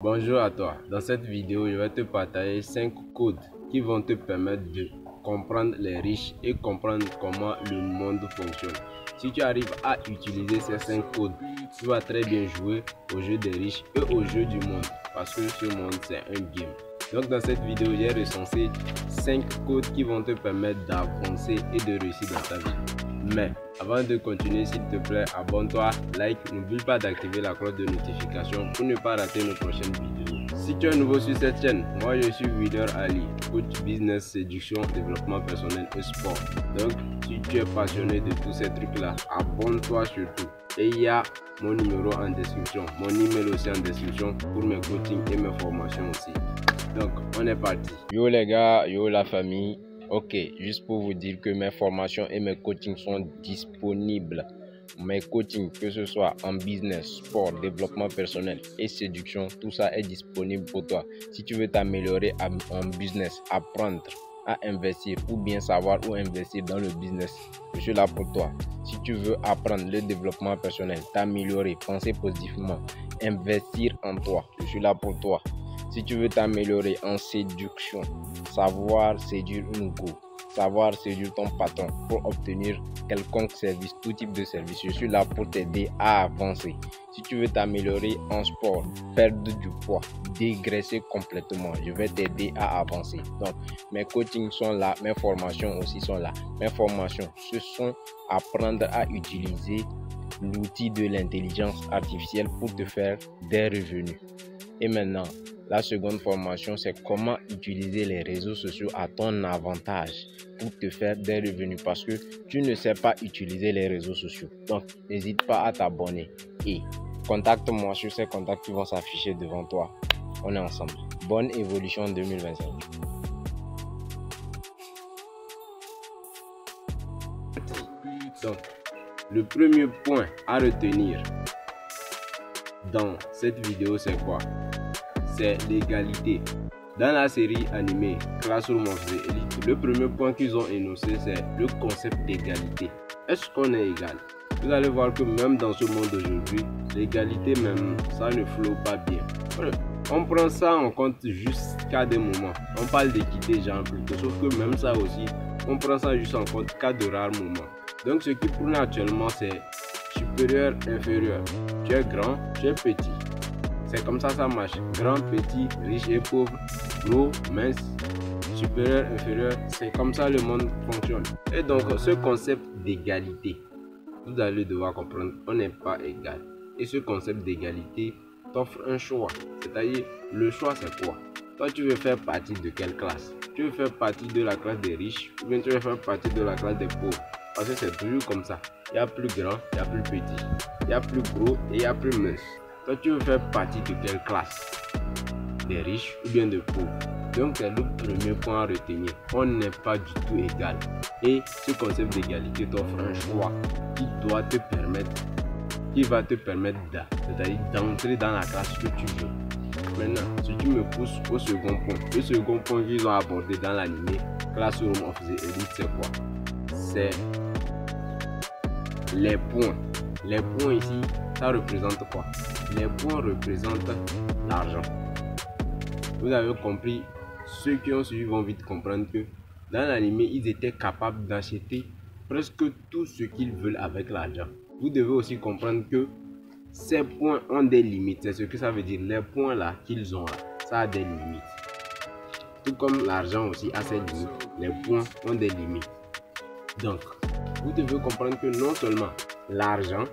Bonjour à toi, dans cette vidéo je vais te partager 5 codes qui vont te permettre de comprendre les riches et comprendre comment le monde fonctionne. Si tu arrives à utiliser ces 5 codes, tu vas très bien jouer au jeu des riches et au jeu du monde, parce que ce monde c'est un game. Donc dans cette vidéo j'ai recensé 5 codes qui vont te permettre d'avancer et de réussir dans ta vie. Mais avant de continuer, s'il te plaît, abonne-toi, like, n'oublie pas d'activer la cloche de notification pour ne pas rater nos prochaines vidéos. Si tu es nouveau sur cette chaîne, moi je suis Winner Ali, coach business, séduction, développement personnel et sport. Donc si tu es passionné de tous ces trucs là, abonne-toi surtout. Et il y a mon numéro en description, mon email aussi en description pour mes coachings et mes formations aussi. Donc on est parti. Yo les gars, yo la famille. Ok, juste pour vous dire que mes formations et mes coachings sont disponibles. Mes coachings, que ce soit en business, sport, développement personnel et séduction, tout ça est disponible pour toi. Si tu veux t'améliorer en business, apprendre à investir ou bien savoir où investir dans le business, je suis là pour toi. Si tu veux apprendre le développement personnel, t'améliorer, penser positivement, investir en toi, je suis là pour toi. Si tu veux t'améliorer en séduction, savoir séduire une go, savoir séduire ton patron pour obtenir quelconque service, tout type de service, je suis là pour t'aider à avancer. Si tu veux t'améliorer en sport, perdre du poids, dégraisser complètement, je vais t'aider à avancer. Donc, mes coachings sont là, mes formations aussi sont là. Mes formations, ce sont apprendre à utiliser l'outil de l'intelligence artificielle pour te faire des revenus. Et maintenant, la seconde formation, c'est comment utiliser les réseaux sociaux à ton avantage pour te faire des revenus, parce que tu ne sais pas utiliser les réseaux sociaux. Donc, n'hésite pas à t'abonner et contacte-moi sur ces contacts qui vont s'afficher devant toi. On est ensemble. Bonne évolution en 2025. Donc, le premier point à retenir dans cette vidéo, c'est quoi? C'est l'égalité. Dans la série animée Classroom of the Elite, le premier point qu'ils ont énoncé, c'est le concept d'égalité. Est-ce qu'on est égal? Vous allez voir que même dans ce monde d'aujourd'hui, l'égalité même, ça ne flot pas bien. On prend ça en compte jusqu'à des moments. On parle d'équité genre plutôt, sauf que même ça aussi, on prend ça juste en compte qu'à de rares moments. Donc ce qui prône actuellement, c'est supérieur, inférieur. Tu es grand, tu es petit. C'est comme ça marche. Grand, petit, riche et pauvre, gros, mince, supérieur, inférieur. C'est comme ça le monde fonctionne. Et donc, ce concept d'égalité, vous allez devoir comprendre, on n'est pas égal. Et ce concept d'égalité t'offre un choix. C'est-à-dire, le choix c'est quoi? Toi, tu veux faire partie de quelle classe? Tu veux faire partie de la classe des riches ou bien tu veux faire partie de la classe des pauvres? Parce que c'est toujours comme ça. Il y a plus grand, il y a plus petit. Il y a plus gros et il y a plus mince. Toi, tu veux faire partie de quelle classe? Des riches ou bien des pauvres? Donc, c'est le premier point à retenir. On n'est pas du tout égal. Et ce concept d'égalité t'offre un choix qui doit te permettre, qui va te permettre d'entrer dans la classe que tu veux. Maintenant, si tu me pousses au second point, le second point qu'ils ont abordé dans l'animé Classroom of the Elite, c'est quoi? C'est les points. Les points ici, ça représente quoi? Les points représentent l'argent. Vous avez compris, ceux qui ont suivi vont vite comprendre que dans l'anime, ils étaient capables d'acheter presque tout ce qu'ils veulent avec l'argent. Vous devez aussi comprendre que ces points ont des limites. C'est ce que ça veut dire. Les points là qu'ils ont là, ça a des limites. Tout comme l'argent aussi a ses limites, les points ont des limites. Donc, vous devez comprendre que non seulement l'argent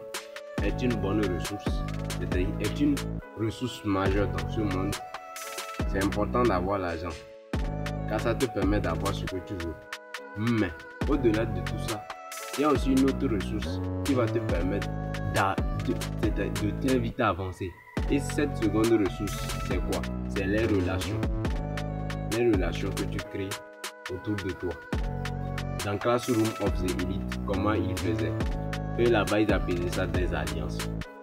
est une bonne ressource, c'est-à-dire est une ressource majeure dans ce monde. C'est important d'avoir l'argent, car ça te permet d'avoir ce que tu veux. Mais au-delà de tout ça, il y a aussi une autre ressource qui va te permettre de t'inviter à avancer. Et cette seconde ressource, c'est quoi? C'est les relations. Les relations que tu crées autour de toi. Dans Classroom of the Elite, comment ils faisaient? Eux là-bas, ils appelaient ça des alliances.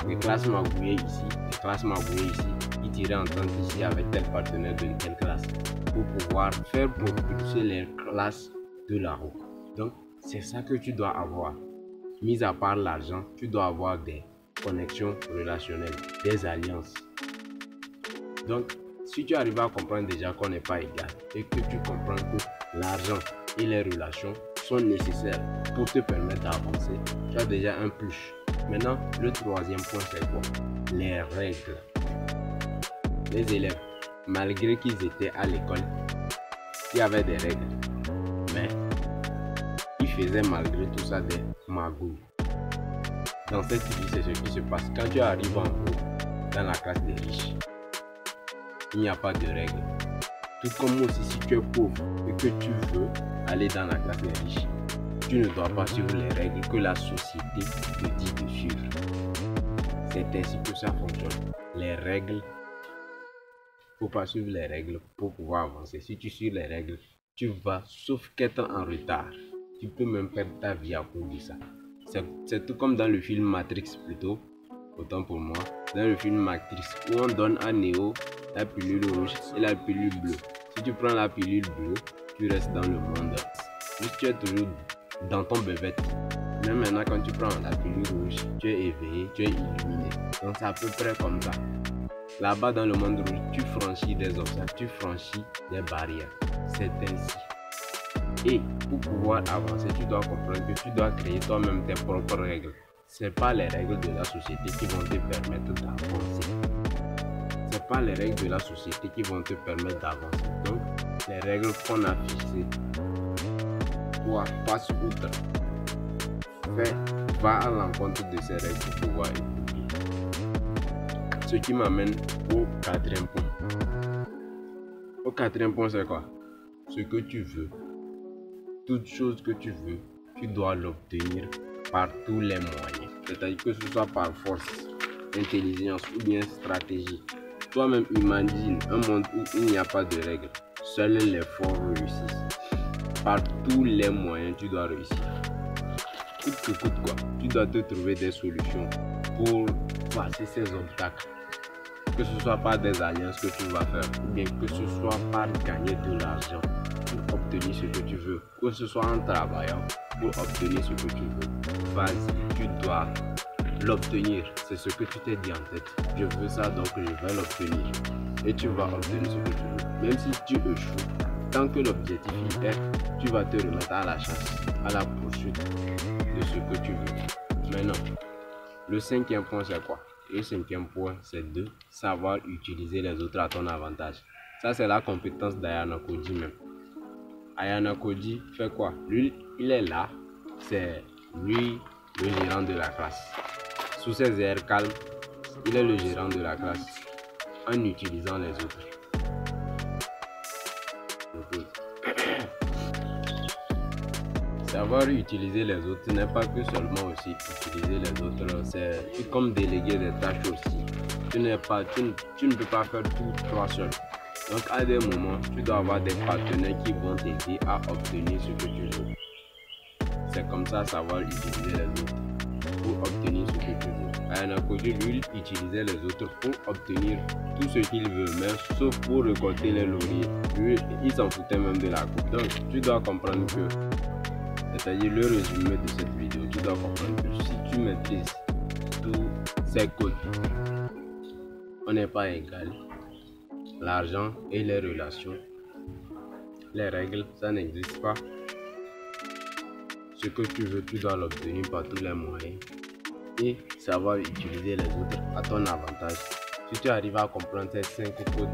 Les classes magouillées ici, les classes magouillées ici, ils tiraient entente ici avec tel partenaire de telle classe pour pouvoir faire propulser les classes de la roue. Donc, c'est ça que tu dois avoir. Mis à part l'argent, tu dois avoir des connexions relationnelles, des alliances. Donc, si tu arrives à comprendre déjà qu'on n'est pas égal et que tu comprends que l'argent et les relations sont nécessaires pour te permettre d'avancer, tu as déjà un plus. Maintenant, le troisième point, c'est quoi? Les règles. Les élèves, malgré qu'ils étaient à l'école, il y avait des règles, mais ils faisaient malgré tout ça des magouilles. Dans cette vie, c'est ce qui se passe. Quand tu arrives en haut, dans la classe des riches, il n'y a pas de règles. Tout comme aussi, si tu es pauvre et que tu veux aller dans la classe des riches, tu ne dois pas suivre les règles que la société te dit de suivre. C'est ainsi que ça fonctionne. Les règles, il ne faut pas suivre les règles pour pouvoir avancer. Si tu suis les règles, tu vas, sauf qu'être en retard, tu peux même perdre ta vie à cause de ça. C'est tout comme dans le film Matrix plutôt, autant pour moi, dans le film Matrix où on donne à Neo la pilule rouge et la pilule bleue. Si tu prends la pilule bleue, tu restes dans le monde. Si tu es toujours dans ton bébête, même maintenant quand tu prends la pilule rouge, tu es éveillé, tu es illuminé. Donc c'est à peu près comme ça. Là-bas dans le monde rouge, tu franchis des obstacles, tu franchis des barrières. C'est ainsi. Et pour pouvoir avancer, tu dois comprendre que tu dois créer toi-même tes propres règles. Ce n'est pas les règles de la société qui vont te permettre d'avancer. Ce n'est pas les règles de la société qui vont te permettre d'avancer. Donc, les règles qu'on a fixées, toi, passe outre. Va à l'encontre de ces règles pour pouvoir évoluer. Ce qui m'amène au quatrième point. Au quatrième point, c'est quoi? Ce que tu veux. Toute chose que tu veux, tu dois l'obtenir par tous les moyens. C'est-à-dire que ce soit par force, intelligence ou bien stratégie. Toi-même imagine un monde où il n'y a pas de règles. Seuls les forts réussissent. Par tous les moyens, tu dois réussir. Coûte que coûte quoi. Tu dois te trouver des solutions pour passer ces obstacles. Que ce soit par des alliances que tu vas faire, ou bien que ce soit par gagner de l'argent pour obtenir ce que tu veux, que ce soit en travaillant pour obtenir ce que tu veux. Vas-y, tu dois l'obtenir. C'est ce que tu t'es dit en tête. Je veux ça, donc je vais l'obtenir. Et tu vas obtenir ce que tu veux. Même si tu échoues, tant que l'objectif y est, tu vas te remettre à la chasse, à la poursuite de ce que tu veux. Maintenant, le cinquième point, c'est quoi? Le cinquième point, c'est de savoir utiliser les autres à ton avantage. Ça, c'est la compétence d'Ayana Koji même. Ayana Koji fait quoi? Lui, il est là. C'est lui le gérant de la classe. Sous ses airs calmes, il est le gérant de la classe en utilisant les autres. Savoir utiliser les autres n'est pas que seulement aussi utiliser les autres, c'est comme déléguer des tâches aussi. Tu ne peux pas faire tout toi seul. Donc à des moments, tu dois avoir des partenaires qui vont t'aider à obtenir ce que tu veux. C'est comme ça, savoir utiliser les autres pour obtenir ce que tu veux. Ayana Koji, lui, utilisait les autres pour obtenir tout ce qu'il veut, mais sauf pour récolter les lauriers. Lui, il s'en foutait même de la coupe. Donc tu dois comprendre que, c'est-à-dire le résumé de cette vidéo, tu dois comprendre que si tu maîtrises tous ces codes, on n'est pas égal. L'argent et les relations, les règles, ça n'existe pas. Ce que tu veux, tu dois l'obtenir par tous les moyens et savoir utiliser les autres à ton avantage. Si tu arrives à comprendre ces 5 codes,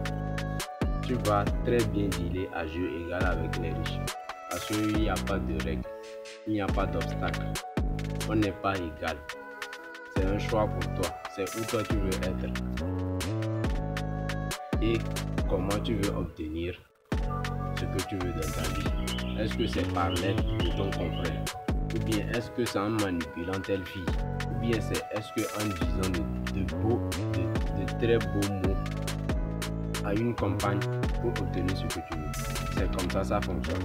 tu vas très bien dealer à jeu égal avec les riches. Parce qu'il n'y a pas de règles, il n'y a pas d'obstacle. On n'est pas égal. C'est un choix pour toi. C'est où toi tu veux être. Et comment tu veux obtenir ce que tu veux dans ta vie. Est-ce que c'est par l'aide de ton confrère? Ou bien est-ce que c'est en manipulant telle fille? Ou bien est-ce que en disant de très beaux mots à une compagne pour obtenir ce que tu veux? C'est comme ça fonctionne.